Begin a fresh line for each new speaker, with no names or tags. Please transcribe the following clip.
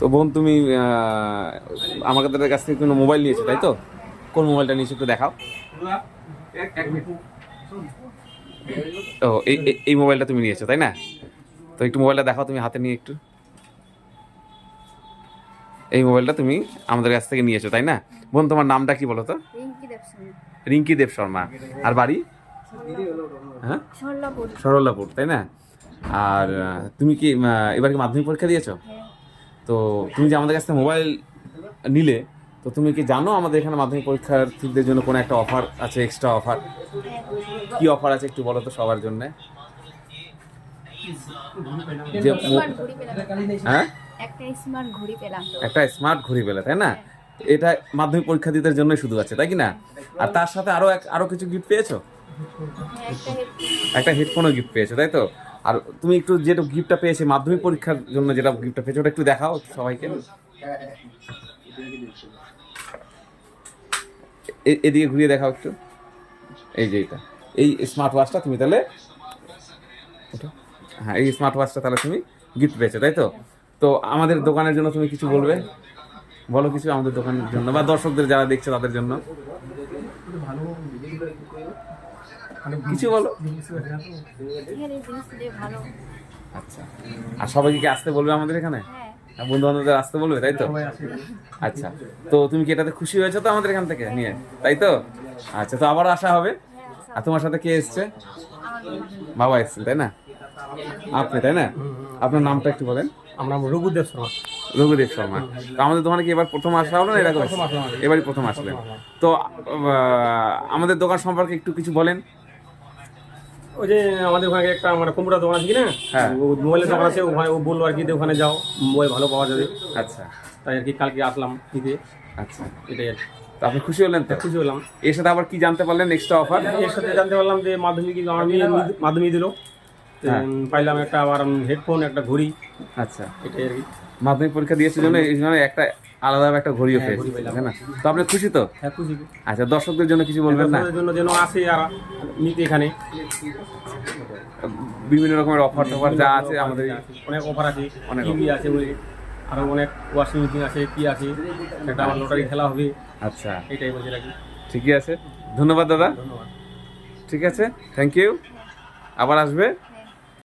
তো বোন তুমি আমাদের কাছ থেকে কোনো মোবাইল নিয়েছো তাই তো? কোন মোবাইলটা নিয়েছো একটু দেখাও। ও এই মোবাইলটা তুমি নিয়েছো তাই না? তো একটু মোবাইলটা দেখাও তুমি হাতে নিয়ে একটু। এই মোবাইলটা তুমি আমাদের কাছ থেকে নিয়েছো তাই না? বোন তোমার নামটা কি বলো তো? রিঙ্কি দেব শর্মা। আর বাড়ি? হ্যাঁ, সরলাপুর তাই না? আর তুমি কি এবার কি মাধ্যমিক পরীক্ষা দিয়েছো? তো তুমি যে আমাদের কাছ থেকে মোবাইল নিলে, তো তুমি কি জানো আমাদের এখানে মাধ্যমিক পরীক্ষার্থীদের জন্য কোনো একটা অফার আছে, এক্সট্রা অফার? কি অফার আছে একটু বলো তো সবার জন্য। যে হ্যাঁ, একটা স্মার্ট ঘড়ি পেলে তাই না? এটা মাধ্যমিক পরীক্ষার্থীদের জন্যই শুধু আছে তাই কি না? আর তার সাথে আরো কিছু গিফট পেয়েছো? একটা হেডফোনও গিফট পেয়েছো তাই তো? আর তুমি একটু যেটা গিফটটা পেয়েছে মাধ্যমিক পরীক্ষার জন্য, যেটা গিফটটা পেয়েছো ওটা একটু দেখাও সবাইকে। এদিকে ঘুরিয়ে দেখাও একটু। এই যে এটা, এই স্মার্ট ওয়াচটা তুমি তাহলে, হ্যাঁ এই স্মার্ট ওয়াচটা তাহলে তুমি গিফট পেয়েছো তাই তো? তো আমাদের দোকানের জন্য তুমি কিছু বলবে, বলো কিছু আমাদের দোকানের জন্য বা দর্শকদের যারা দেখছে তাদের জন্য কিছু বলো। আচ্ছা, আর সবাইকে কি আসতে বলবে আমাদের এখানে? বন্ধু বান্ধবদের আসতে বলবে তাই তো? আচ্ছা, তো তুমি কি এটাতে খুশি হয়েছো তো আমাদের এখান থেকে নিয়ে, তাই তো? আচ্ছা, তো আবার আসা হবে। আর তোমার সাথে কে এসছে? বাবা এসছেন তাই না? আপনি তাই না? আপনার নামটা একটু বলেন।
আমরা রঘুদেব শর্মা।
রঘুদেব শর্মা। তো আমাদের দোকানে কি এবার প্রথম আসা হলো না এরকম? এবারই প্রথম আসলেন। তো আমাদের দোকান সম্পর্কে একটু কিছু বলেন।
ওই যে আমাদের ওখানে একটা মানে কম্পিউটার দোকান আছে কি না,
হ্যাঁ,
মোবাইলের দোকান আছে, ওখানে ও বললো আর কি যে ওখানে যাও, মোবাইল ভালো পাওয়া যাবে।
আচ্ছা
তাই আর কি কালকে আসলাম নিতে।
আচ্ছা,
এটাই আর কি।
তো আপনি খুশি হলেন তো?
খুশি হলাম।
এর সাথে আবার কি জানতে পারলেন এক্সট্রা অফার?
এর সাথে জানতে পারলাম যে মাধ্যমিক আমার মেয়ে মাধ্যমিক দিল, পাইলাম একটা আবার হেডফোন, একটা ঘড়ি।
আচ্ছা,
এটাই আর কি।
মাধ্যমিক পরীক্ষা দিয়েছে জন্য এই জন্য একটা আলাদা একটা ঘড়িও পেয়েছে তাই না? তো আপনি খুশি তো?
হ্যাঁ খুশি।
আচ্ছা, দর্শকদের জন্য কিছু বলবেন না?
দর্শকদের জন্য যেন আসে আর নিতে এখানে।
বিভিন্ন রকমের অফার টফার যা আছে আমাদের
অনেক অফার আছে,
অনেক
টিভি আছে, আরো অনেক ওয়াশিং মেশিন আছে, কি আছে, একটা আমার লটারি খেলা হবে।
আচ্ছা,
এটাই বলছি নাকি।
ঠিকই আছে, ধন্যবাদ দাদা।
ধন্যবাদ।
ঠিক আছে, থ্যাংক ইউ, আবার আসবে।